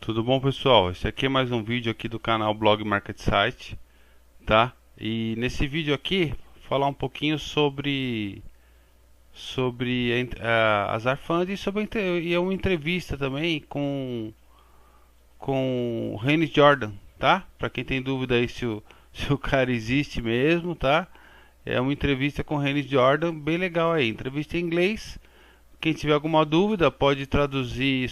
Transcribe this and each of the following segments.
Tudo bom, pessoal? Esse aqui é mais um vídeo aqui do canal Blog Market Site, tá? E nesse vídeo aqui falar um pouquinho sobre a Zarfund e e uma entrevista também com o Jordaan, tá? Para quem tem dúvida aí se o cara existe mesmo, tá? É uma entrevista com o Jordaan, bem legal aí. Entrevista em inglês. Quem tiver alguma dúvida pode traduzir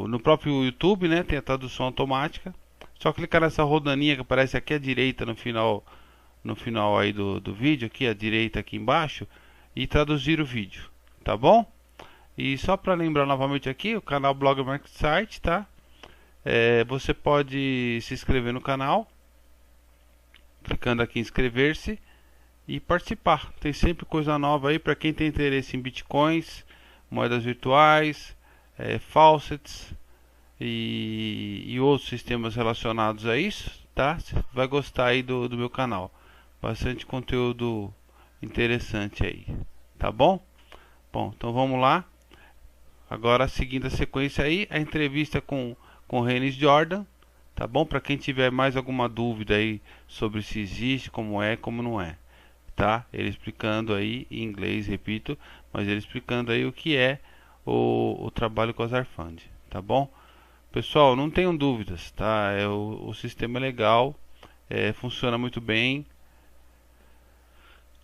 no próprio YouTube, né? Tem a tradução automática. Só clicar nessa rodaninha que aparece aqui à direita no final aí do vídeo, aqui à direita aqui embaixo, e traduzir o vídeo, tá bom? E só para lembrar novamente aqui, o canal Blog Market Site, tá? Você pode se inscrever no canal, clicando aqui em inscrever-se e participar. Tem sempre coisa nova aí para quem tem interesse em bitcoins, moedas virtuais, faucets e outros sistemas relacionados a isso, tá? Você vai gostar aí do meu canal. Bastante conteúdo interessante aí, tá bom? Bom, então vamos lá. Agora, seguindo a sequência aí, a entrevista com o Jordaan, tá bom? Para quem tiver mais alguma dúvida aí sobre se existe, como não é, tá? Ele explicando aí em inglês, repito, mas ele explicando aí o que é o trabalho com a Zarfund, tá bom? Pessoal, não tenham dúvidas, tá? O sistema é legal, funciona muito bem.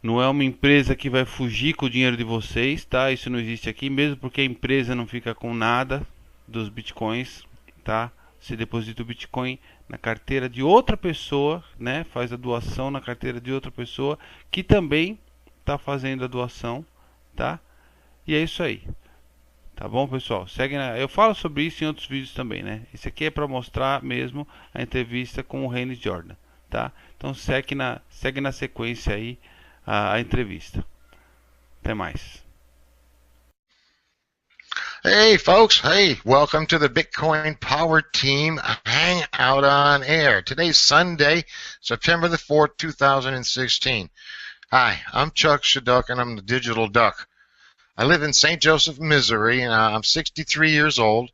Não é uma empresa que vai fugir com o dinheiro de vocês, tá? Isso não existe aqui, mesmo porque a empresa não fica com nada dos bitcoins, tá? Você deposita o bitcoin na carteira de outra pessoa, né? Faz a doação na carteira de outra pessoa que também está fazendo a doação, tá? E é isso aí. Tá bom, pessoal? Eu falo sobre isso em outros vídeos também, né? Esse aqui é para mostrar mesmo a entrevista com o Jordaan, tá? Então segue na sequência aí a entrevista. Até mais. Hey folks, hey, welcome to the Bitcoin Power Team Hangout on Air. Today's Sunday, September the 4th, 2016. Hi, I'm Chuck Shadduck and I'm the Digital Duck. I live in St. Joseph, Missouri, and I'm 63 years old.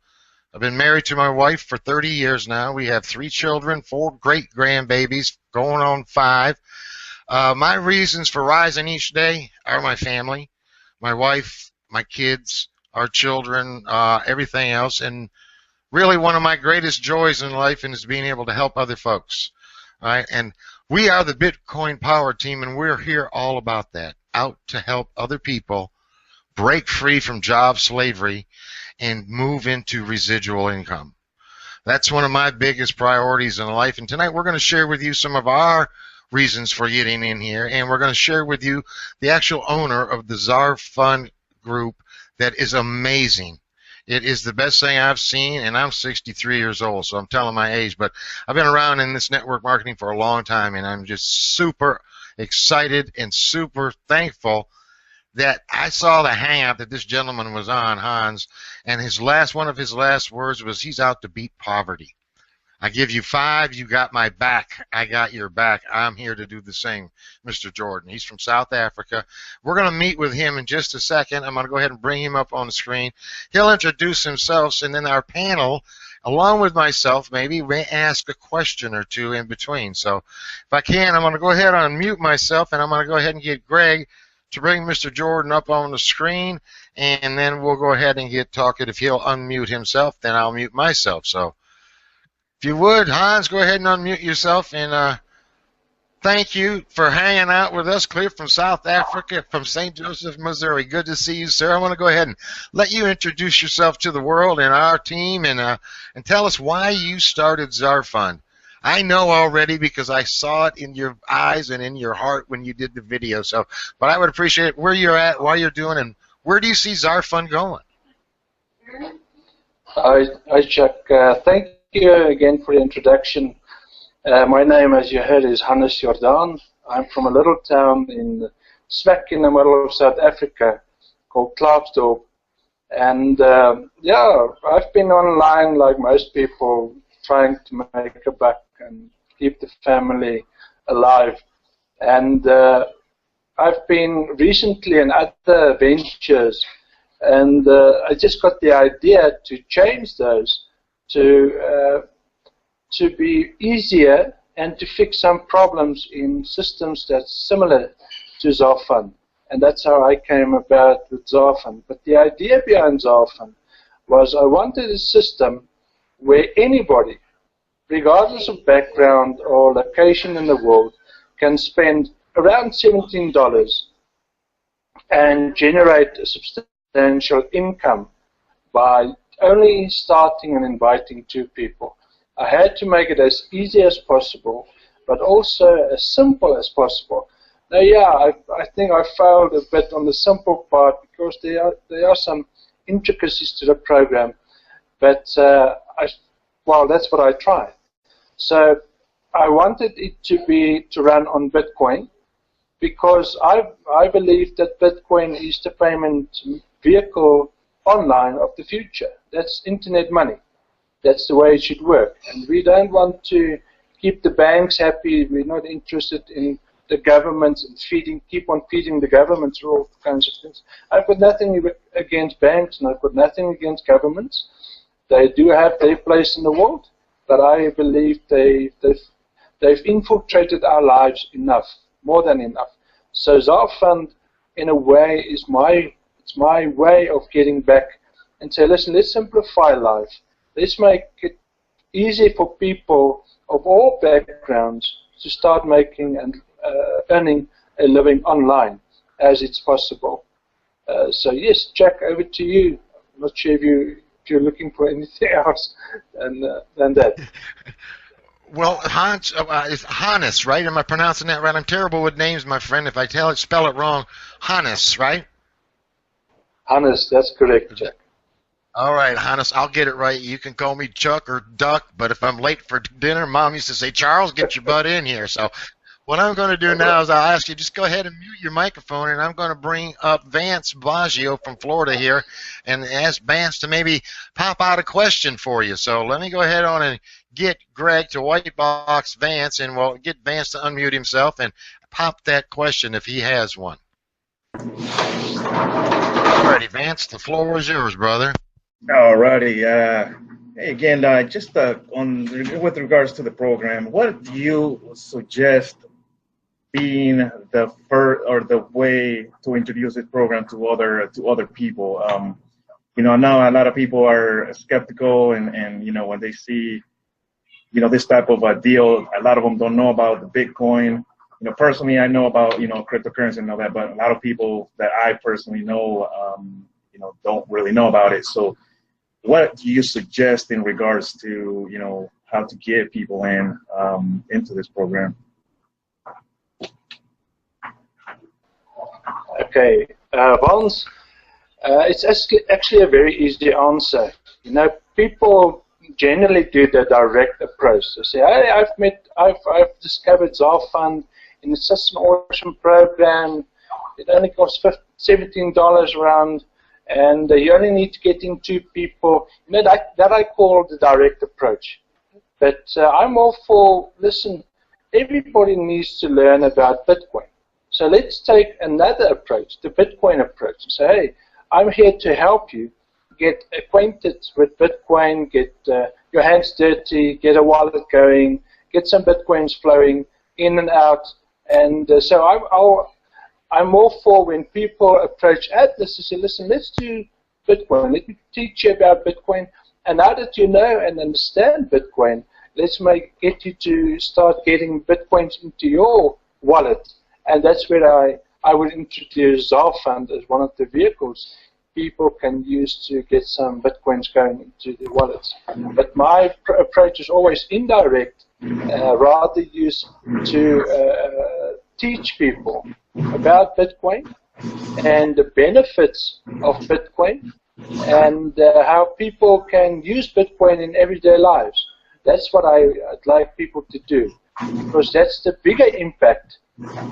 I've been married to my wife for 30 years now. We have 3 children, 4 great-grandbabies, going on 5. My reasons for rising each day are my family, my wife, my kids, our children, everything else, and really one of my greatest joys in life is being able to help other folks. All right, and we are the Bitcoin Power Team, and we're here all about that, out to help other people break free from job slavery and move into residual income. That's one of my biggest priorities in life, and tonight we're going to share with you some of our reasons for getting in here, and we're going to share with you the actual owner of the Zarfund group that is amazing. It is the best thing I've seen, and I'm 63 years old, so I'm telling my age, but I've been around in this network marketing for a long time, and I'm just super excited and super thankful that I saw the hangout that this gentleman was on, Hans, and one of his last words was, he's out to beat poverty. I give you 5, you got my back, I got your back. I'm here to do the same, Mr. Jordaan. He's from South Africa. We're going to meet with him in just a second. I'm going to go ahead and bring him up on the screen. He'll introduce himself, and then our panel, along with myself, maybe may ask a question or two in between. So if I can, I'm going to go ahead and unmute myself, and I'm going to go ahead and get Greg to bring Mr. Jordaan up on the screen, and then we'll go ahead and get talking. If he'll unmute himself, then I'll mute myself. So if you would, Hans, go ahead and unmute yourself, and thank you for hanging out with us clear from South Africa, from St. Joseph, Missouri. Good to see you, sir. I want to go ahead and let you introduce yourself to the world and our team, and tell us why you started Zarfund. I know already because I saw it in your eyes and in your heart when you did the video. So, but I would appreciate where you're at, what you're doing, and where do you see Zarfund going? Hi, Chuck. Thank you again for the introduction. My name, as you heard, is Jordaan. I'm from a little town smack in the middle of South Africa called Klerksdorp. And yeah, I've been online like most people, trying to make a buck and keep the family alive. And I've been recently in other ventures, and I just got the idea to change those to be easier and to fix some problems in systems that's similar to Zarfund. And that's how I came about with Zarfund. But the idea behind Zarfund was I wanted a system where anybody, regardless of background or location in the world, can spend around $17 and generate a substantial income by only starting and inviting 2 people. I had to make it as easy as possible, but also as simple as possible. Now, yeah, I think I failed a bit on the simple part because there are some intricacies to the program, but well, that's what I tried. So I wanted it to run on Bitcoin because I believe that Bitcoin is the payment vehicle online of the future. That's internet money. That's the way it should work. And we don't want to keep the banks happy. We're not interested in the governments and keep on feeding the governments through all kinds of things. I've got nothing against banks, and I've got nothing against governments. They do have their place in the world, but I believe they've infiltrated our lives enough, more than enough. So Zarfund, in a way, is my way of getting back and say, listen, let's simplify life. Let's make it easy for people of all backgrounds to start making and earning a living online as it's possible. So yes, Jack, over to you. I'm not sure if you're looking for anything else than that. Well, Hans, it's Hannes, right? Am I pronouncing that right? I'm terrible with names, my friend. If I spell it wrong, Hannes, right? Hannes, that's correct, Jack. All right, Hannes, I'll get it right. You can call me Chuck or Duck, but if I'm late for dinner, Mom used to say, Charles, get your butt in here. So what I'm going to do now is I'll ask you, just go ahead and mute your microphone, and I'm going to bring up Vance Baggio from Florida here and ask Vance to maybe pop out a question for you. So let me go ahead on and get Greg to white box Vance, and we'll get Vance to unmute himself and pop that question if he has one. All righty, Vance, the floor is yours, brother. All righty. Hey, again, just with regards to the program, what do you suggest being the first or the way to introduce this program to other people? You know, I know a lot of people are skeptical, and you know, when they see, you know, this type of a deal, a lot of them don't know about the Bitcoin. You know, personally, I know about, you know, cryptocurrency and all that, but a lot of people that I personally know, you know, don't really know about it. So what do you suggest in regards to, you know, how to get people into this program? Okay, Vance, it's actually a very easy answer. You know, people generally do the direct approach. They say, hey, I've discovered Zarfund, and it's such an awesome program. It only costs $17 around, and you only need to get in 2 people. You know, that I call the direct approach. But I'm all for, listen, everybody needs to learn about Bitcoin. So let's take another approach, the Bitcoin approach, and say, hey, I'm here to help you get acquainted with Bitcoin, get your hands dirty, get a wallet going, get some Bitcoins flowing in and out. And so I'm all for when people approach Atlas to say, listen, let's do Bitcoin. Let me teach you about Bitcoin. And now that you know and understand Bitcoin, let's get you to start getting Bitcoins into your wallet. And that's where I would introduce Zarfund as one of the vehicles people can use to get some Bitcoins going into their wallets. But my approach is always indirect, rather used to teach people about Bitcoin and the benefits of Bitcoin and how people can use Bitcoin in everyday lives. That's what I'd like people to do, because that's the bigger impact.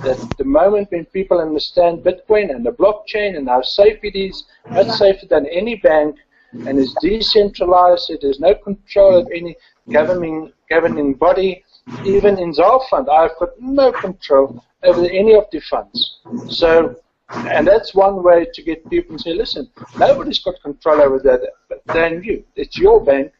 That the moment when people understand Bitcoin and the blockchain and how safe it is, much safer than any bank, and it's decentralized, so there's no control of any governing body. Even in Zarfund, I've got no control over any of the funds. So, and that's one way to get people to say, listen, nobody's got control over that than you. It's your bank,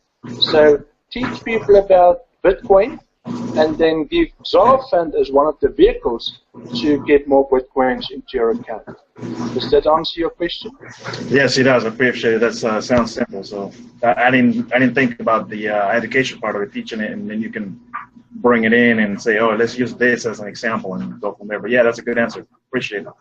So teach people about Bitcoin, and then give Zarfund as one of the vehicles to get more Bitcoins into your account. Does that answer your question? Yes, it does. I appreciate it. That sounds simple. So I didn't think about the education part of it, teaching it, and then you can bring it in and say, oh, let's use this as an example and go from there. But yeah, that's a good answer. Appreciate it.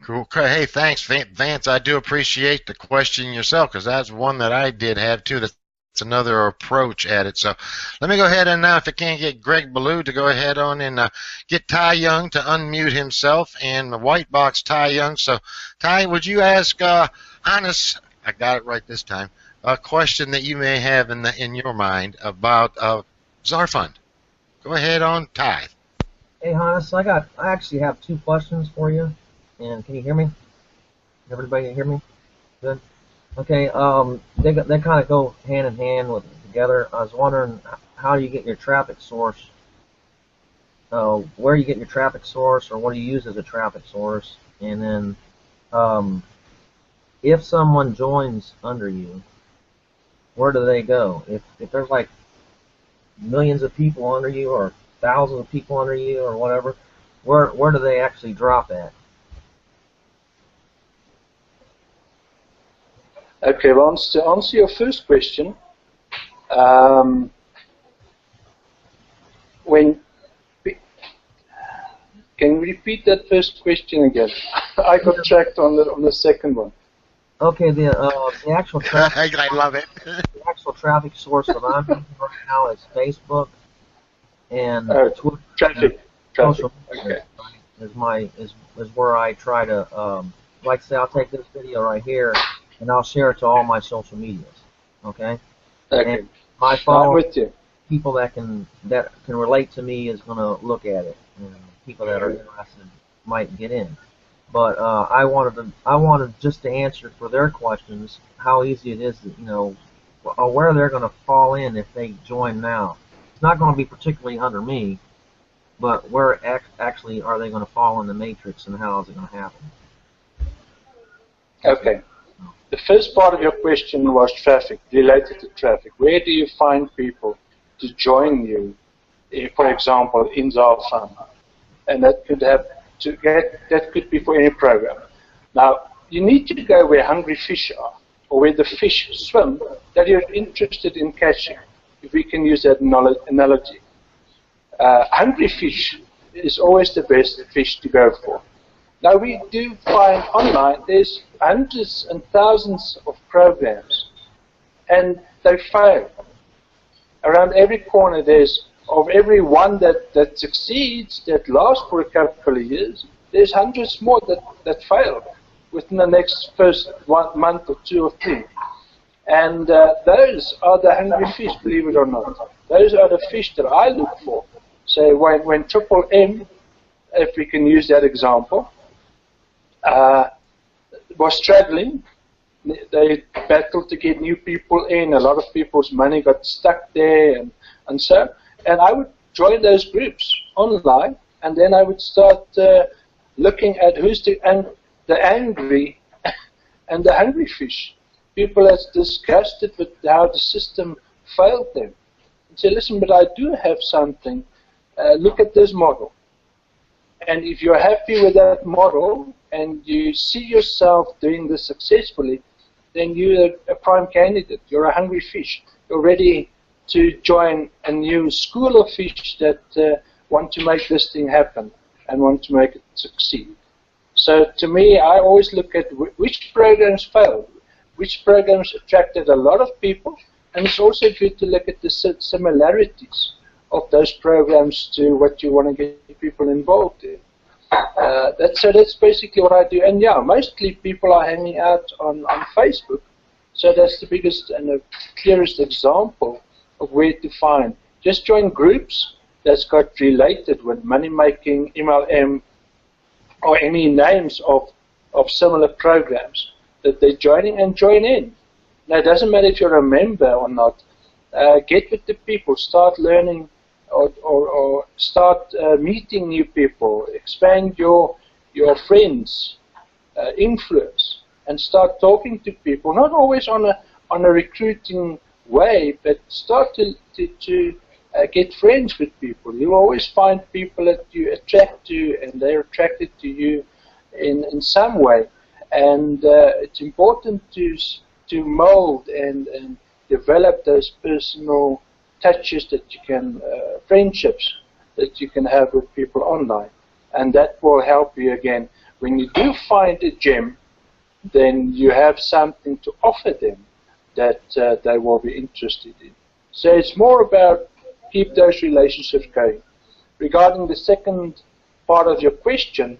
Cool. Okay. Hey, thanks, Vance. I do appreciate the question yourself, because that's one that I did have too. That's another approach at it. So let me go ahead and now, if I can't get Greg Ballou to go ahead on and get Ty Young to unmute himself, and the white box Ty Young. So Ty, would you ask Hannes, I got it right this time, a question that you may have in your mind about Zarfund? Go ahead on, Ty. Hey Hannes, I actually have 2 questions for you. And can you hear me? Everybody hear me? Good. Okay. They kind of go hand in hand together. I was wondering, how do you get your traffic source? Where you get your traffic source, or what do you use as a traffic source? And then, if someone joins under you, where do they go? If there's like millions of people under you, or thousands of people under you, or whatever, where do they actually drop at? Okay, well, to answer your first question, can you repeat that first question again? I got tracked on the second one. Okay, the actual traffic. I love it. The actual traffic source that I'm using right now is Facebook and Twitter. Traffic. Social Okay. Is where I try to like say I'll take this video right here and I'll share it to all my social medias. Okay. Okay. And my I'm followers, with you. people that can relate to me is going to look at it, and people that are interested might get in. But I wanted just to answer for their questions how easy it is to, where they're going to fall in if they join now. It's not going to be particularly under me, but where actually are they going to fall in the matrix, and how is it going to happen? Okay. The first part of your question was traffic, related to traffic. Where do you find people to join you, for example, in Zarfund? And that could be for any program. Now, you need to go where hungry fish are, or where the fish swim that you're interested in catching, if we can use that analogy. Hungry fish is always the best fish to go for. Now, we do find online there's hundreds and thousands of programs, and they fail. Around every corner, of every one that succeeds, that lasts for a couple of years, there's hundreds more that fail within the first 1 month or 2 or 3. And those are the hungry fish, believe it or not. Those are the fish that I look for. So when Triple M, if we can use that example, was struggling, they battled to get new people in. A lot of people's money got stuck there, and so. And I would join those groups online, and then I would start looking at who's the angry and the hungry fish. People that's disgusted with how the system failed them. And say, listen, but I do have something. Look at this model. And if you're happy with that model and you see yourself doing this successfully, then you're a prime candidate. You're a hungry fish. You're ready to join a new school of fish that want to make this thing happen and want to make it succeed. So to me, I always look at which programs failed, which programs attracted a lot of people, and it's also good to look at the similarities of those programs to what you want to get people involved in. That's basically what I do. And yeah, mostly people are hanging out on Facebook. So that's the biggest and the clearest example of where to find. Just join groups that's got related with money making, MLM, or any names of similar programs that they're joining, and join in. Now, it doesn't matter if you're a member or not. Get with the people, start learning, or start meeting new people, expand your friends, influence, and start talking to people, not always on on a recruiting way, but start to get friends with people. You always find people that you attract to, and they're attracted to you in some way. And it's important to mold and develop those personal touches that you can, friendships that you can have with people online. And that will help you again. When you do find a gem, then you have something to offer them that they will be interested in. So it's more about keep those relationships going. Regarding the second part of your question,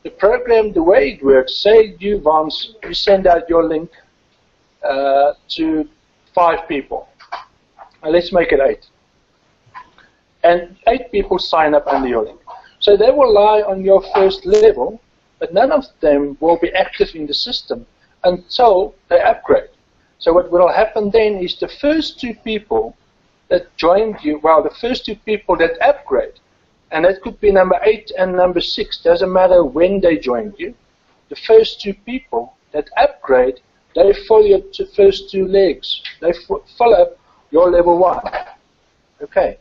the program, the way it works, say you send out your link to 5 people. Let's make it 8. And 8 people sign up under your link. So they will lie on your first level, but none of them will be active in the system until they upgrade. So what will happen then is the first 2 people that joined you, well, the first 2 people that upgrade, and that could be number 8 and number 6, doesn't matter when they joined you, the first 2 people that upgrade, they follow your first 2 legs. They follow up your level 1. Okay.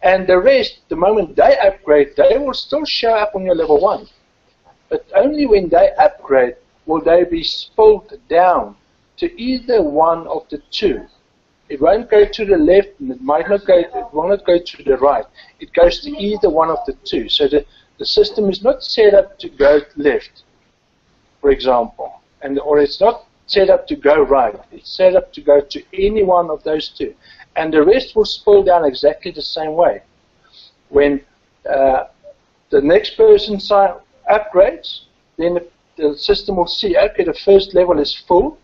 And the rest, the moment they upgrade, they will still show up on your level 1. But only when they upgrade will they be spilled down to either one of the 2. It won't go to the left, and it will not go to the right. It goes to either one of the 2. So the system is not set up to go left, for example, or it's not set up to go right. It's set up to go to any one of those 2. And the rest will spill down exactly the same way. When the next person upgrades, then the system will see, okay, the first level is full.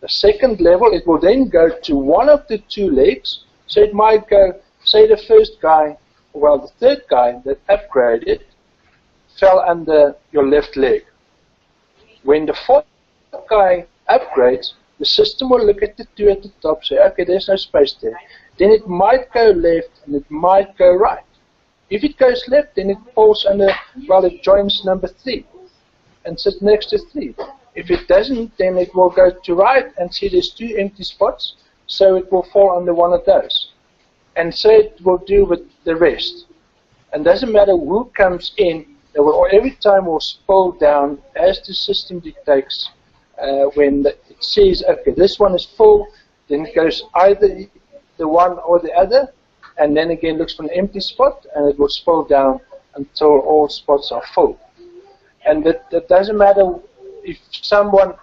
The second level, it will then go to one of the 2 legs. So it might go, say the first guy, well, the third guy that upgraded fell under your left leg. When the fourth guy upgrades, the system will look at the 2 at the top, say, okay, there's no space there. Then it might go left and it might go right. If it goes left, then it falls under, well, it joins number 3 and sits next to 3. If it doesn't, then it will go to right and see there's 2 empty spots, so it will fall under one of those. And so it will do with the rest. And doesn't matter who comes in, they will every time will spill down as the system dictates. When it says, okay, this one is full, then it goes either the one or the other, and then again looks for an empty spot, and it will spill down until all spots are full. And that doesn't matter if someone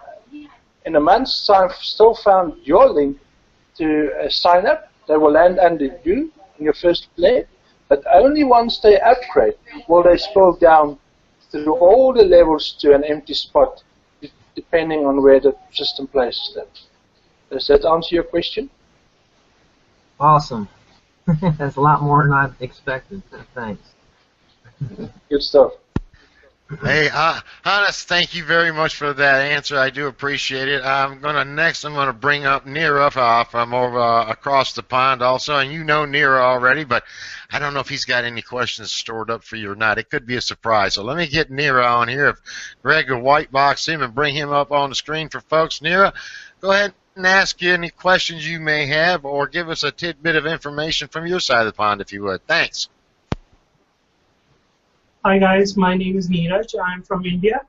in a month's time still found your link to sign up, they will land under you in your first leg, but only once they upgrade will they spill down through all the levels to an empty spot, depending on where the system places them. Does that answer your question? Awesome. That's a lot more than I expected. Thanks. Good stuff. Hey, Hannes, thank you very much for that answer. I do appreciate it. I'm going to bring up Nira from over across the pond also, and you know Nira already, but I don't know if he's got any questions stored up for you or not. It could be a surprise. So let me get Nira on here. If Greg will white box him and bring him up on the screen for folks. Nira, go ahead and ask you any questions you may have, or give us a tidbit of information from your side of the pond, if you would. Thanks. Hi guys, my name is Neeraj. I'm from India.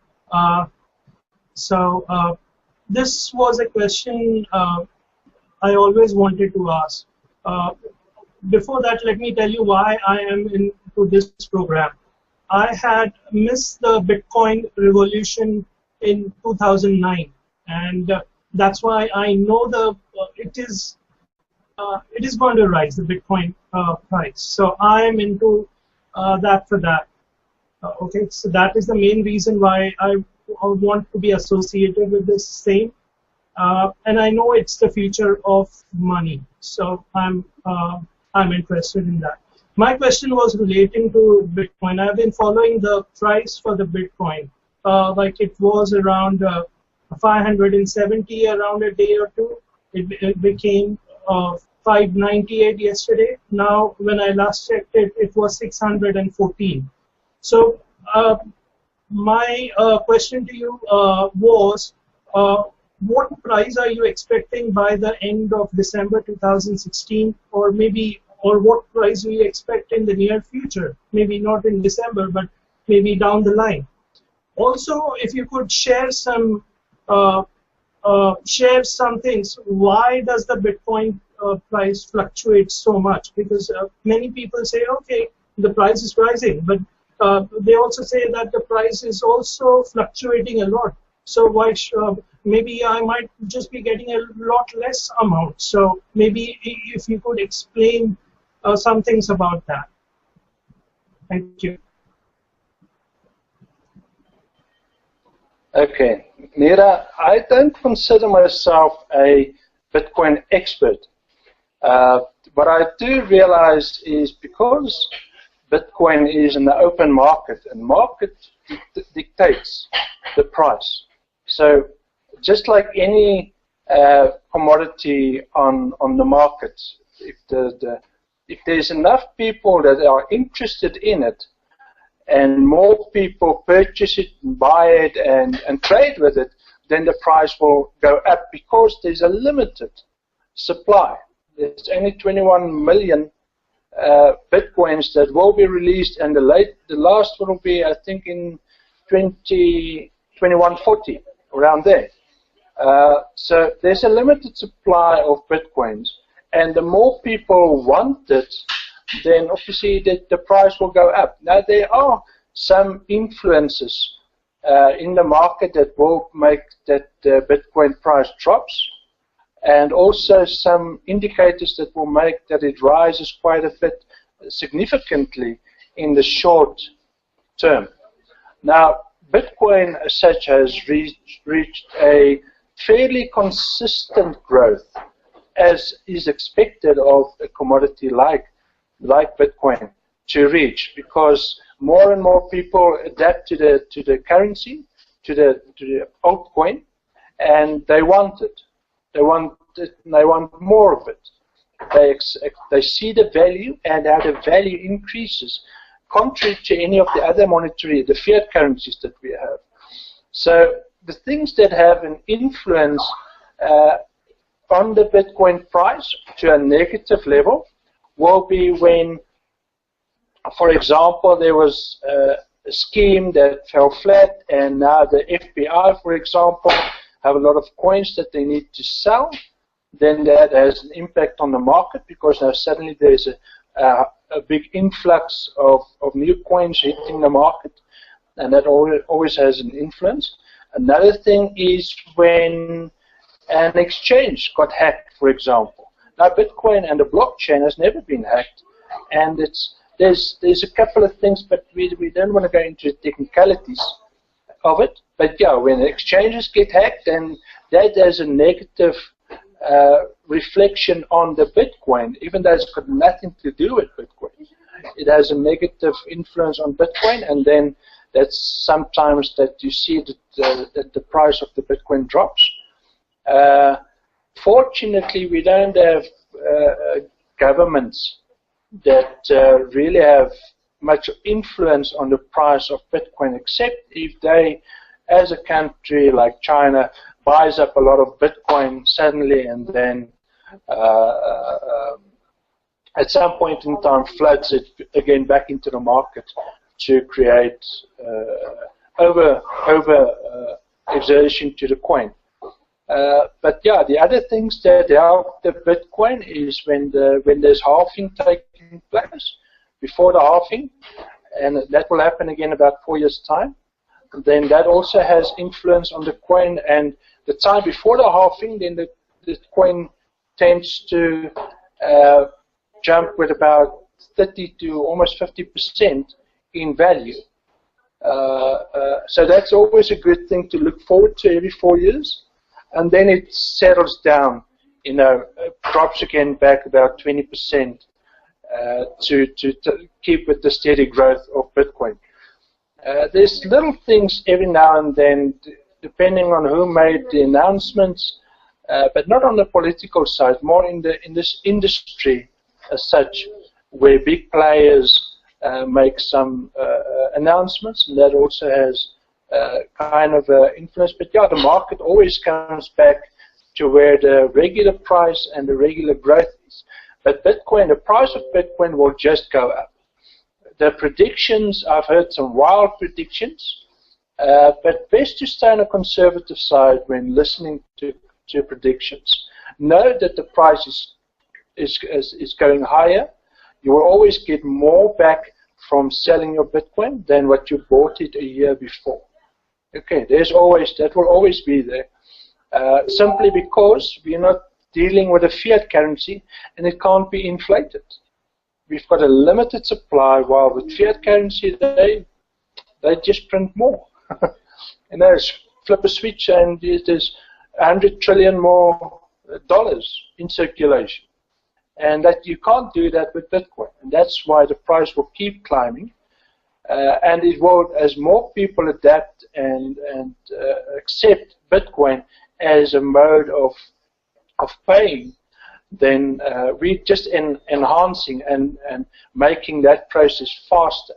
This was a question I always wanted to ask. Before that, let me tell you why I am into this program. I had missed the Bitcoin revolution in 2009, and that's why I know it is going to rise, the Bitcoin price. So I am into that for that. Okay, so that is the main reason why I want to be associated with this same, and I know it's the future of money, so I'm interested in that. My question was relating to Bitcoin. I've been following the price for the Bitcoin, like it was around 570 around a day or two. It became 598 yesterday. Now, when I last checked it, it was 614. So my question to you was, what price are you expecting by the end of December 2016, or what price do you expect in the near future? Maybe not in December, but maybe down the line. Also, if you could share some things. Why does the Bitcoin price fluctuate so much? Because many people say, okay, the price is rising, but they also say that the price is also fluctuating a lot. So why maybe I might just be getting a lot less amount. So maybe if you could explain some things about that. Thank you. Okay, Mira, I don't consider myself a Bitcoin expert. What I do realize is because Bitcoin is in the open market, and market dictates the price. So just like any commodity on the market, if there's enough people that are interested in it, and more people purchase it, and buy it, and trade with it, then the price will go up because there's a limited supply. There's only 21 million Bitcoins that will be released, and the last one will be, I think, in 2140, around there. So there's a limited supply of Bitcoins, and the more people want it, then obviously the price will go up. Now, there are some influences in the market that will make that the Bitcoin price drops, and also some indicators that will make that it rises quite a bit significantly in the short term. Now, Bitcoin as such has reached a fairly consistent growth, as is expected of a commodity like Bitcoin to reach, because more and more people adapt to the currency, to the altcoin, and they want it. They want it, and they want more of it. They see the value, and how the value increases, contrary to any of the other the fiat currencies that we have. So the things that have an influence on the Bitcoin price to a negative level will be when, for example, there was a scheme that fell flat, and now the FBI, for example, have a lot of coins that they need to sell. Then that has an impact on the market, because now suddenly there's a big influx of new coins hitting the market, and that always has an influence. Another thing is when an exchange got hacked, for example. Now, Bitcoin and the blockchain has never been hacked, and there's a couple of things, but we don't want to go into the technicalities of it. But yeah, when exchanges get hacked, then that has a negative reflection on the Bitcoin, even though it's got nothing to do with Bitcoin. It has a negative influence on Bitcoin, and then that's sometimes that you see that the price of the Bitcoin drops. Fortunately, we don't have governments that really have much influence on the price of Bitcoin, except if they, as a country like China, buys up a lot of Bitcoin suddenly, and then at some point in time floods it again back into the market to create over exertion to the coin. But yeah, the other things that help the Bitcoin is when there's halving taking place. Before the halving, and that will happen again about 4 years' time, then that also has influence on the coin. And the time before the halving, then the coin tends to jump with about 30 to almost 50% in value. So that's always a good thing to look forward to every 4 years. And then it settles down, drops again back about 20% to keep with the steady growth of Bitcoin. There's little things every now and then, depending on who made the announcements, but not on the political side, more in this industry as such, where big players make some announcements, and that also has kind of influence. But yeah, the market always comes back to where the regular price and the regular growth is. But Bitcoin, the price of Bitcoin will just go up. The predictions, I've heard some wild predictions, but best to stay on a conservative side when listening to predictions. Know that the price is going higher. You will always get more back from selling your Bitcoin than what you bought it a year before. Okay, that will always be there. Simply because we're not dealing with a fiat currency and it can't be inflated. We've got a limited supply, while with fiat currency they just print more. And there's flip a switch and there's 100 trillion more dollars in circulation. And that you can't do that with Bitcoin. And that's why the price will keep climbing. And it will, as more people adapt and accept Bitcoin as a mode of paying, then we're just enhancing and making that process faster.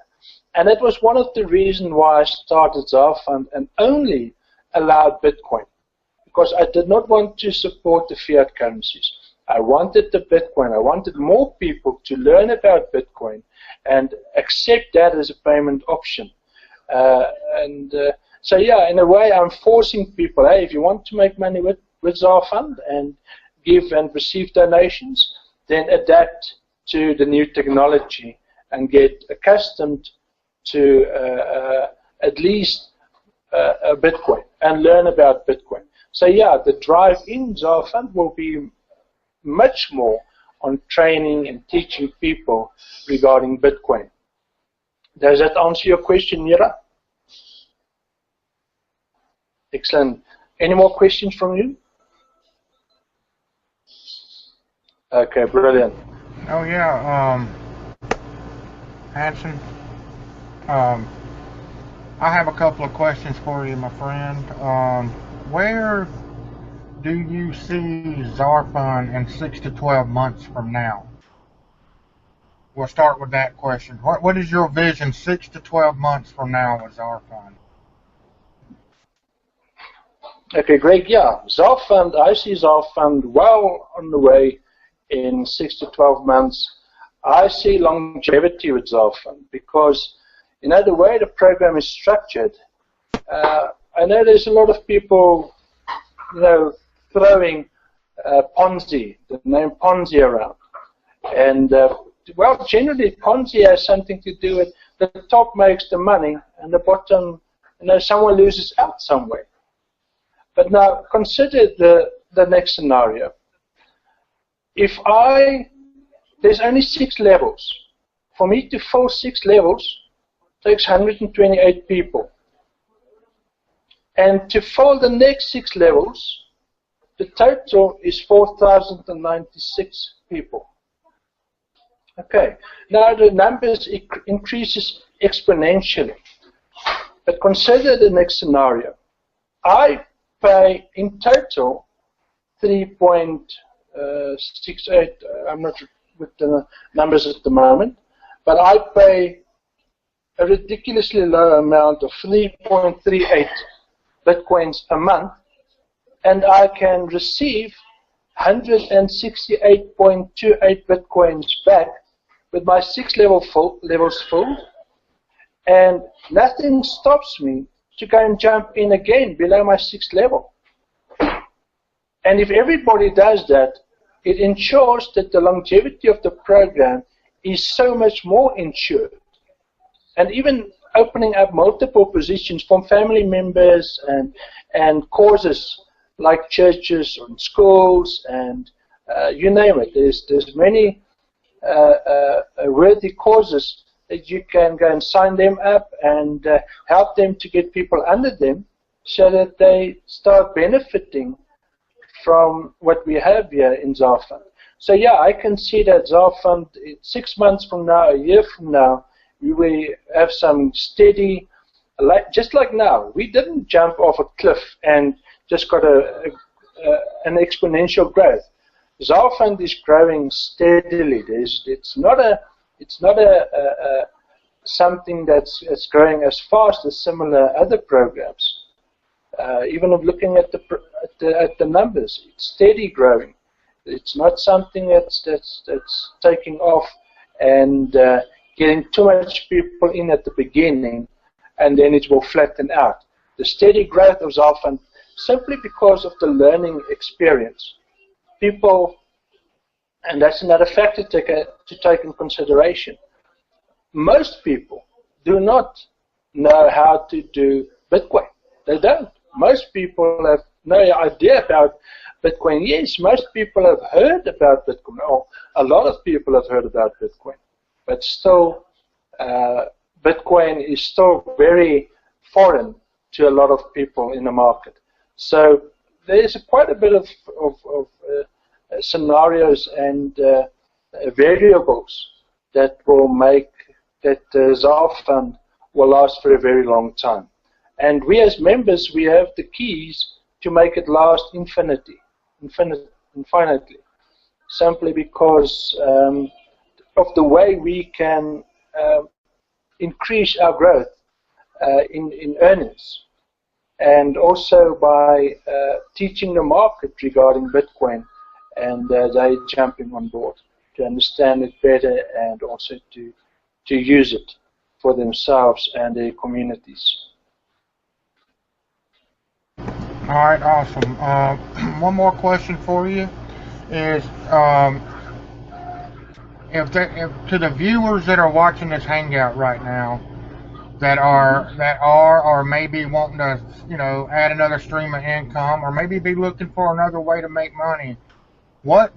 And that was one of the reasons why I started Zarfund and only allowed Bitcoin, because I did not want to support the fiat currencies. I wanted the Bitcoin. I wanted more people to learn about Bitcoin and accept that as a payment option. So yeah, in a way, I'm forcing people, hey, if you want to make money with Zarfund and give and receive donations, then adapt to the new technology and get accustomed to at least Bitcoin and learn about Bitcoin. So yeah, the drive in Zarfund will be much more on training and teaching people regarding Bitcoin. Does that answer your question, Mira? Excellent. Any more questions from you? Okay, brilliant. Oh yeah, Hanson. I have a couple of questions for you, my friend. Where do you see Zarfund in 6 to 12 months from now? We'll start with that question. What is your vision 6 to 12 months from now with Zarfund? Okay, great. Yeah, Zarfund, I see Zarfund well on the way in 6 to 12 months. I see longevity with Zarfund because, you know, the way the program is structured, I know there's a lot of people, you know, throwing Ponzi, the name Ponzi around. And, well, generally Ponzi has something to do with the top makes the money and the bottom, you know, someone loses out somewhere. But now consider the next scenario. There's only 6 levels. For me to fill 6 levels takes 128 people. And to fill the next 6 levels, the total is 4,096 people. Okay, now the numbers increases exponentially. But consider the next scenario. I pay in total 3.68, I'm not with the numbers at the moment, but I pay a ridiculously low amount of 3.38 Bitcoins a month, and I can receive 168.28 Bitcoins back with my 6 levels full, and nothing stops me to go and jump in again below my 6th level. And if everybody does that, it ensures that the longevity of the program is so much more ensured. And even opening up multiple positions from family members and causes like churches and schools and you name it. There's many worthy causes that you can go and sign them up and help them to get people under them so that they start benefiting from what we have here in Zarfund. So yeah, I can see that Zarfund 6 months from now, a year from now, we will have some steady, just like now. We didn't jump off a cliff and just got an exponential growth. Zarfund is growing steadily. It's not a something that's growing as fast as similar other programs. Even of looking at the numbers, it's steady growing. It's not something that's taking off and getting too much people in at the beginning, and then it will flatten out. The steady growth of Zarfund, simply because of the learning experience. People, and that's another factor to take in consideration. Most people do not know how to do Bitcoin. They don't. Most people have no idea about Bitcoin. Yes, most people have heard about Bitcoin, or a lot of people have heard about Bitcoin, but still, Bitcoin is still very foreign to a lot of people in the market. So there's quite a bit of scenarios and variables that will make that Zarfund will last for a very long time. And we as members, we have the keys to make it last infinitely, simply because of the way we can increase our growth in earnings, and also by teaching the market regarding Bitcoin, and they jumping on board to understand it better and also to use it for themselves and their communities. All right, awesome. One more question for you is, if to the viewers that are watching this hangout right now, that are or maybe wanting to, add another stream of income, or maybe be looking for another way to make money, why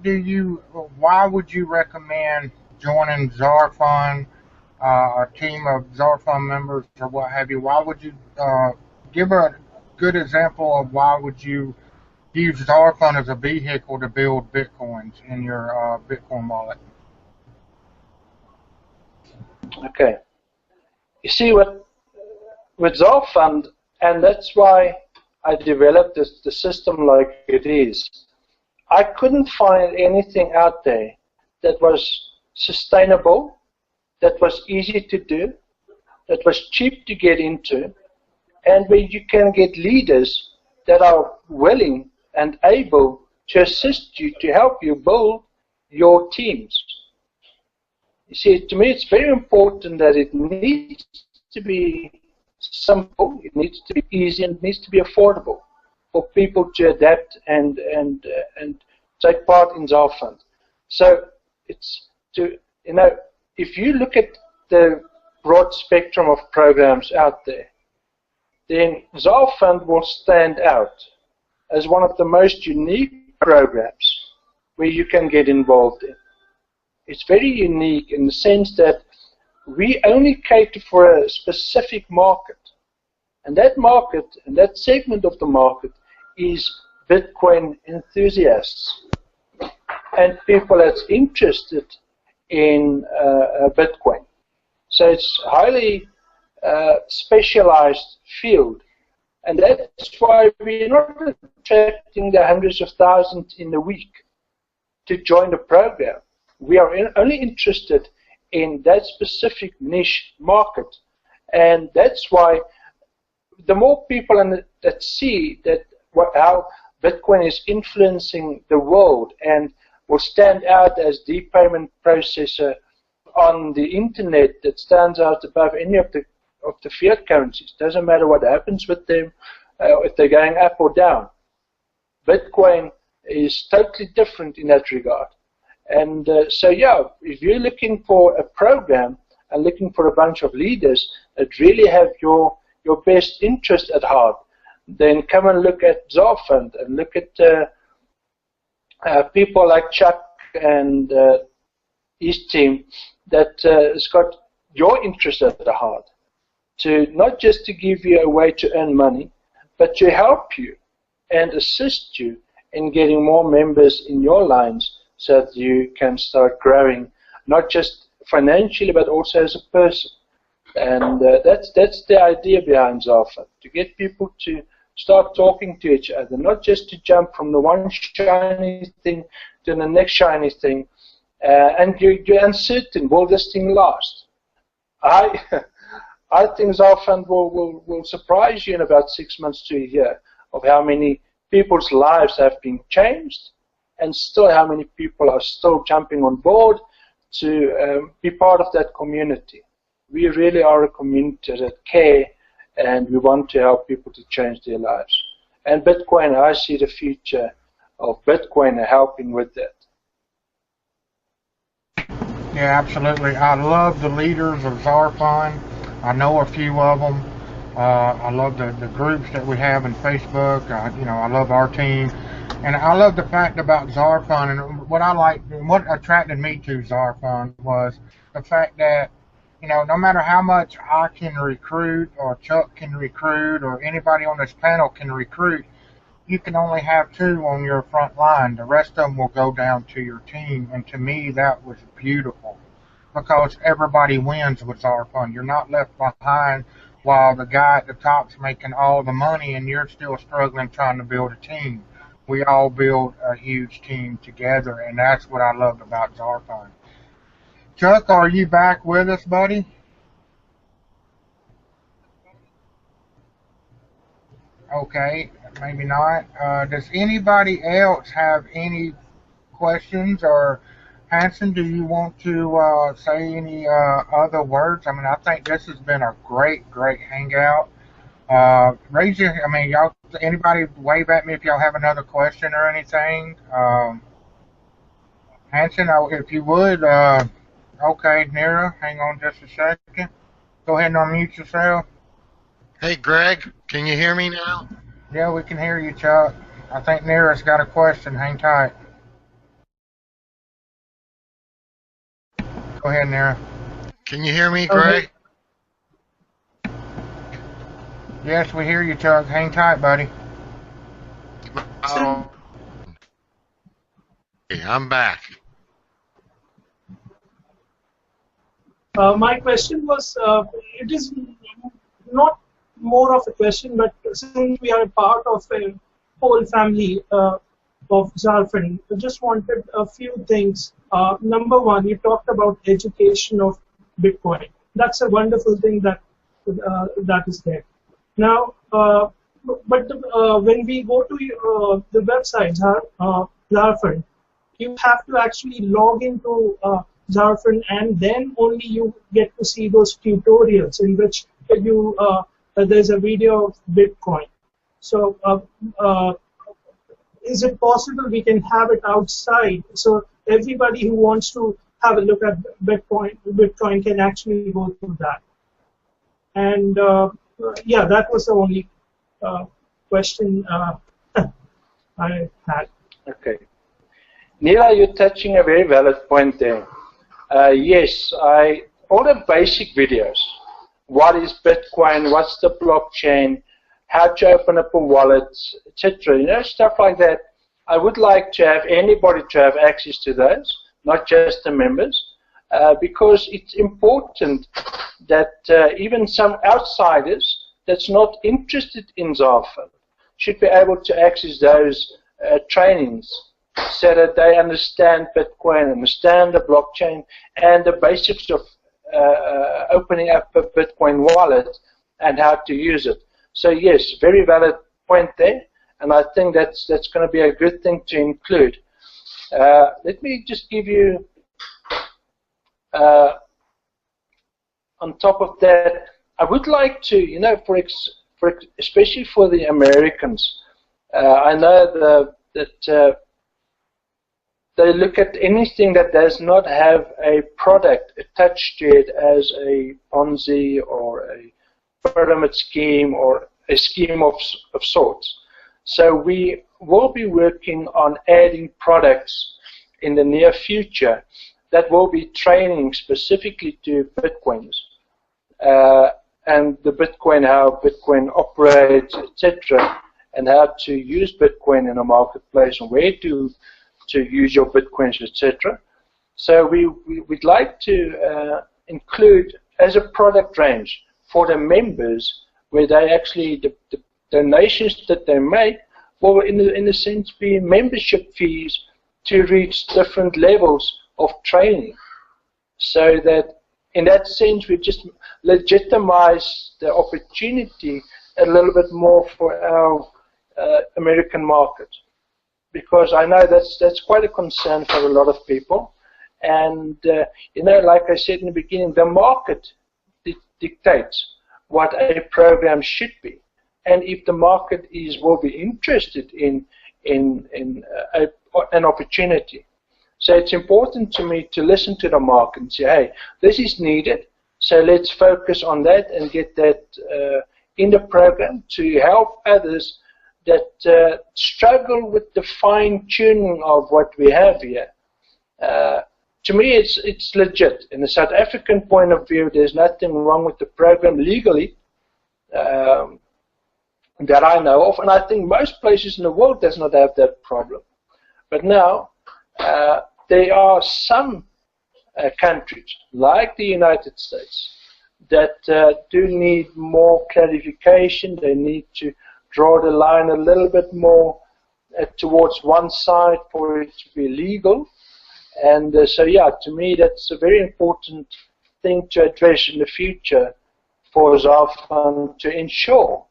would you recommend joining Zarfund, a team of Zarfund members, or what have you? Why would you give a good example of why would you use Zarfund as a vehicle to build Bitcoins in your Bitcoin wallet? Okay. You see, with Zarfund, and that's why I developed the system like it is, I couldn't find anything out there that was sustainable, that was easy to do, that was cheap to get into, and where you can get leaders that are willing and able to assist you, to help you build your teams. You see, to me, it's very important that it needs to be simple, it needs to be easy, and it needs to be affordable for people to adapt and take part in Zarfund. So it's if you look at the broad spectrum of programs out there, then Zarfund will stand out as one of the most unique programs where you can get involved in. It's very unique in the sense that we only cater for a specific market. And that market, and that segment of the market, is Bitcoin enthusiasts and people that's interested in Bitcoin. So it's highly specialized field. And that's why we're not attracting the hundreds of thousands in a week to join the program. We are only interested in that specific niche market. And that's why the more people that see that how Bitcoin is influencing the world and will stand out as the payment processor on the internet that stands out above any of the fiat currencies. Doesn't matter what happens with them, if they're going up or down. Bitcoin is totally different in that regard. And so, yeah, if you're looking for a program and looking for a bunch of leaders that really have your best interest at heart, then come and look at Zarfund and look at people like Chuck and his team that has got your interest at the heart, to not just to give you a way to earn money, but to help you and assist you in getting more members in your lines so that you can start growing, not just financially, but also as a person. And that's the idea behind Zarfund, to get people to start talking to each other, not just to jump from the one shiny thing to the next shiny thing, and you're uncertain, will this thing last? I I think Zarfund will surprise you in about 6 months to a year of how many people's lives have been changed, and still how many people are still jumping on board to be part of that community. We really are a community that care, and we want to help people to change their lives. And Bitcoin, I see the future of Bitcoin helping with that. Yeah, absolutely. I love the leaders of Zarfund. I know a few of them. I love the groups that we have in Facebook. I love our team. And I love the fact about Zarfund, and what I liked, and what attracted me to Zarfund was the fact that, no matter how much I can recruit, or Chuck can recruit, or anybody on this panel can recruit, you can only have 2 on your front line. The rest of them will go down to your team. And to me, that was beautiful, because everybody wins with Zarfund. You're not left behind while the guy at the top's making all the money and you're still struggling trying to build a team. We all build a huge team together, and that's what I loved about Zarfund. Chuck, are you back with us, buddy? Okay, maybe not. Does anybody else have any questions? Or Hanson, do you want to say any other words? I mean, I think this has been a great hangout. Raise your, y'all, anybody wave at me if y'all have another question or anything. Hanson, if you would, okay, Nira, hang on just a second. Go ahead and unmute yourself. Hey, Greg, can you hear me now? Yeah, we can hear you, Chuck. I think Nira's got a question. Hang tight. Go ahead, Nira. Can you hear me, Greg? Yes, we hear you, Chuck. Hang tight, buddy. I'm back. My question was, it is not more of a question, but since we are a part of a whole family of Zarfund, I just wanted a few things. Number one, you talked about education of Bitcoin. That's a wonderful thing that is there. Now, when we go to the website, Zarfund, you have to actually log into Zarfund, and then only you get to see those tutorials in which you there's a video of Bitcoin. So is it possible we can have it outside, so everybody who wants to have a look at Bitcoin can actually go through that? And yeah, that was the only question I had. Okay. Neela, you're touching a very valid point there. Yes, all the basic videos. What is Bitcoin? What's the blockchain? How to open up a wallet, etc. Stuff like that. I would like to have anybody to have access to those, not just the members, because it's important that even some outsiders that's not interested in Zarfund should be able to access those trainings, so that they understand Bitcoin, understand the blockchain, and the basics of opening up a Bitcoin wallet and how to use it. So yes, very valid point there, and I think that's going to be a good thing to include. Let me just give you, on top of that, I would like to, especially for the Americans, I know that they look at anything that does not have a product attached to it as a Ponzi or a pyramid scheme or a scheme of sorts. So we will be working on adding products in the near future that will be training specifically to Bitcoins and the Bitcoin, how Bitcoin operates, etc., and how to use Bitcoin in a marketplace and where to use your Bitcoins, etc. So we'd like to include as a product range for the members, where they actually, the donations that they make will in a sense be membership fees to reach different levels of training, so that in that sense, we just legitimize the opportunity a little bit more for our American market, because I know that's quite a concern for a lot of people. And you know, like I said in the beginning, the market dictates what a program should be, and if the market will be interested in an opportunity. So it's important to me to listen to the market and say, hey, this is needed, so let's focus on that and get that in the program to help others that struggle with the fine-tuning of what we have here. To me, it's legit. In the South African point of view, there's nothing wrong with the program legally that I know of, and I think most places in the world does not have that problem. But now, there are some countries, like the United States, that do need more clarification. They need to draw the line a little bit more towards one side for it to be legal. And so, yeah, to me, that's a very important thing to address in the future for Zarfund, to ensure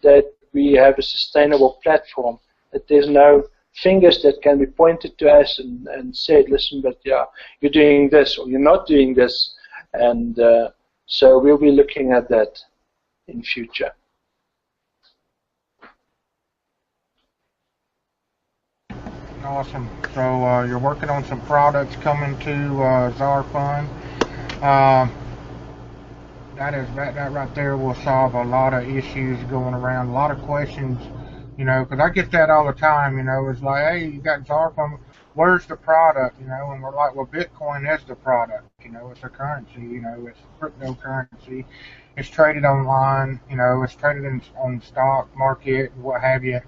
that we have a sustainable platform, that there's no fingers that can be pointed to us and said, listen, but yeah, you're doing this or you're not doing this. And so we'll be looking at that in future. Awesome. So you're working on some products coming to Zarfund. That right there will solve a lot of issues going around, a lot of questions, you know, because I get that all the time, you know. It's like, hey, you got Zarfund, where's the product, you know? And we're like, well, Bitcoin is the product, you know. It's a currency, you know, it's cryptocurrency. It's traded online, you know, it's traded on stock market, what have you.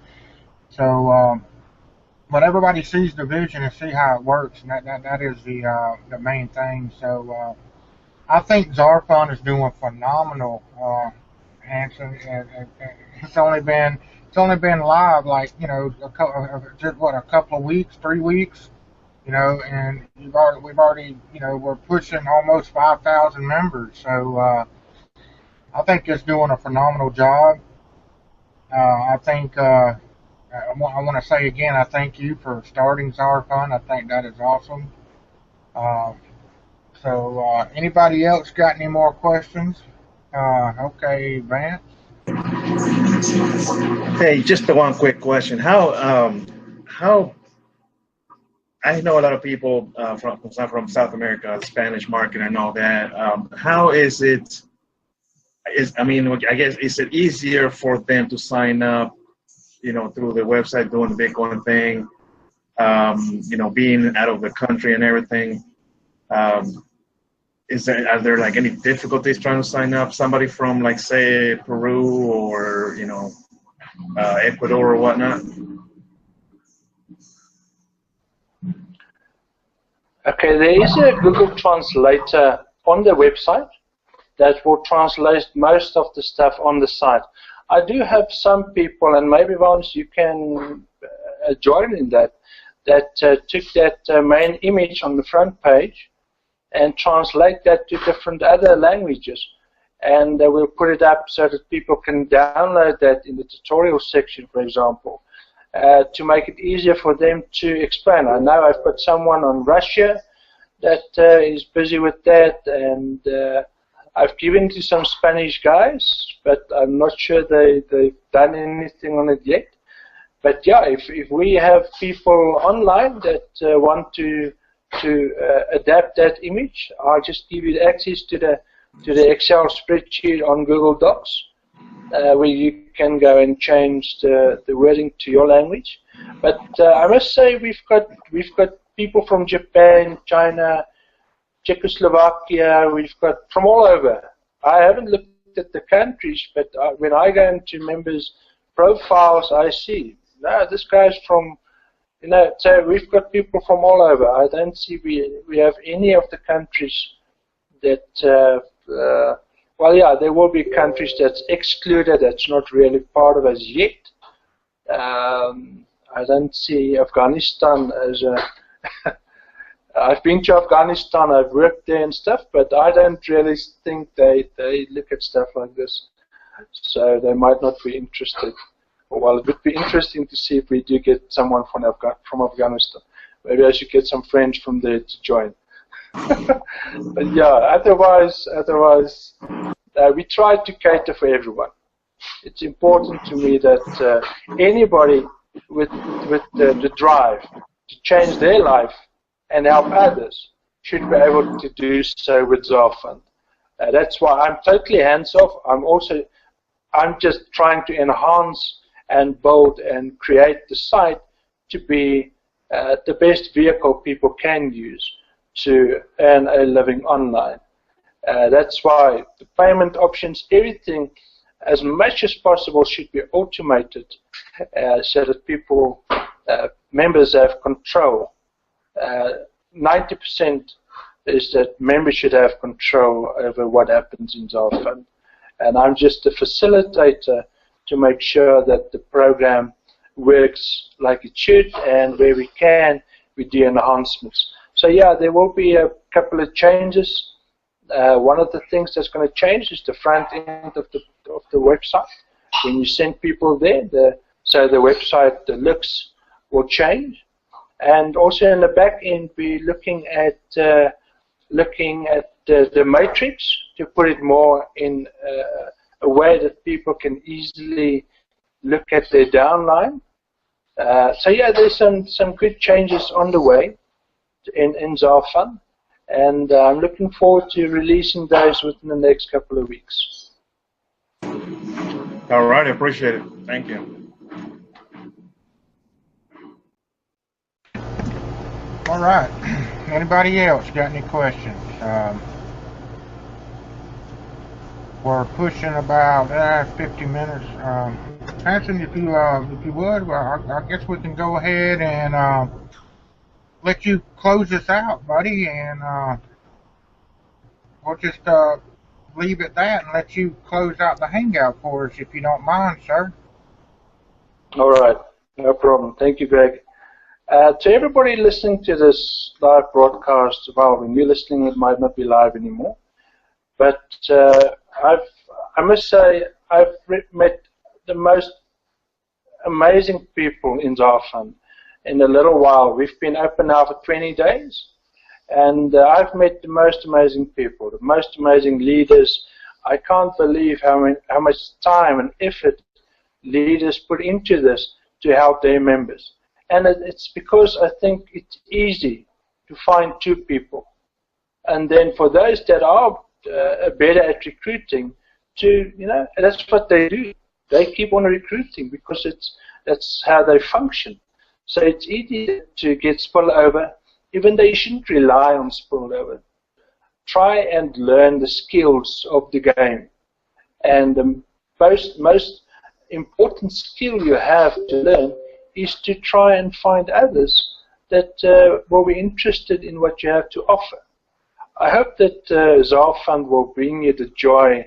So, but everybody sees the vision and see how it works, and that is the main thing. So I think Zarfund is doing phenomenal, Hanson, and it's only been live, like, you know, a couple of weeks, 3 weeks, you know, and we've already, you know, we're pushing almost 5,000 members. So I think it's doing a phenomenal job. I think. I want to say again, I thank you for starting Zarfund. I think that is awesome. So anybody else got any more questions? Okay, Vance. Hey, just the one quick question. How I know a lot of people from South America, Spanish market and all that. How is it? I mean, I guess, is it easier for them to sign up, you know, through the website, doing the Bitcoin thing, you know, being out of the country and everything? Are there like any difficulties trying to sign up somebody from, like, say, Peru or, you know, Ecuador or whatnot? Okay, there is a Google translator on the website that will translate most of the stuff on the site. I do have some people, and maybe once you can join in that took that main image on the front page and translate that to different other languages. And we'll put it up so that people can download that in the tutorial section, for example, to make it easier for them to explain. I know I've got someone on Russia that is busy with that, and I've given to some Spanish guys, but I'm not sure they've done anything on it yet. But yeah, if we have people online that want to adapt that image, I'll just give you access to the Excel spreadsheet on Google Docs, where you can go and change the wording to your language. But I must say we've got people from Japan, China, Czechoslovakia. We've got from all over. I haven't looked at the countries, but when I go into members' profiles, I see, no, this guy's from, you know, so we've got people from all over. I don't see we have any of the countries that, well, yeah, there will be countries that's excluded, that's not really part of us yet. I don't see Afghanistan as I've been to Afghanistan, I've worked there and stuff, but I don't really think they look at stuff like this. So they might not be interested. Well, it would be interesting to see if we do get someone from Afghanistan. Maybe I should get some friends from there to join. But yeah, otherwise, we try to cater for everyone. It's important to me that anybody with the drive to change their life and help others should be able to do so with Zarfund. That's why I'm totally hands-off. I'm just trying to enhance and build and create the site to be the best vehicle people can use to earn a living online. That's why the payment options, everything, as much as possible, should be automated so that people, members have control. 90% is that members should have control over what happens in Zarfund. And I'm just a facilitator to make sure that the program works like it should, and where we can, we do enhancements. So yeah, there will be a couple of changes. One of the things that's going to change is the front end of the website. When you send people there, so the website, the looks will change. And also in the back end, we're looking at the matrix to put it more in a way that people can easily look at their downline. So yeah, there's some good changes on the way in Zarfund, and I'm looking forward to releasing those within the next couple of weeks. All right, I appreciate it. Thank you. All right. Anybody else got any questions? We're pushing about 50 minutes. Hanson, if you would, well, I guess we can go ahead and let you close this out, buddy, and we'll just leave it at that and let you close out the hangout for us, if you don't mind, sir. All right, no problem. Thank you, Greg. To everybody listening to this live broadcast, well, when you're listening, it might not be live anymore, but I must say I've met the most amazing people in Zarfund in a little while. We've been open now for 20 days, and I've met the most amazing people, the most amazing leaders. I can't believe how much time and effort leaders put into this to help their members. And it's because I think it's easy to find two people. And then for those that are better at recruiting, that's what they do. They keep on recruiting because that's how they function. So it's easy to get spillover, even though you shouldn't rely on spillover. Try and learn the skills of the game. And the most important skill you have to learn is to try and find others that will be interested in what you have to offer. I hope that Zarfund will bring you the joy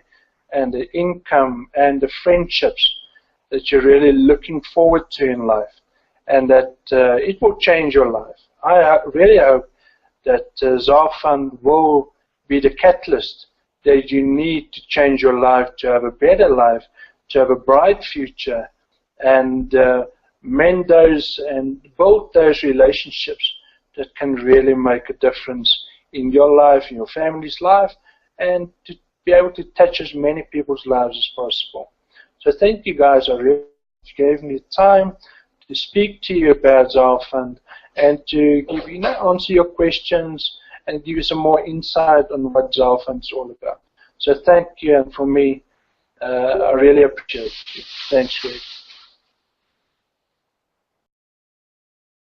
and the income and the friendships that you're really looking forward to in life, and that it will change your life. I really hope that Zarfund will be the catalyst that you need to change your life, to have a better life, to have a bright future, and mend those and build those relationships that can really make a difference in your life, in your family's life, and to be able to touch as many people's lives as possible. So thank you guys. I really gave me time to speak to you about Zarfund and to give answer your questions and give you some more insight on what Zarfund is all about. So thank you, and for me, I really appreciate you. Thanks, Greg.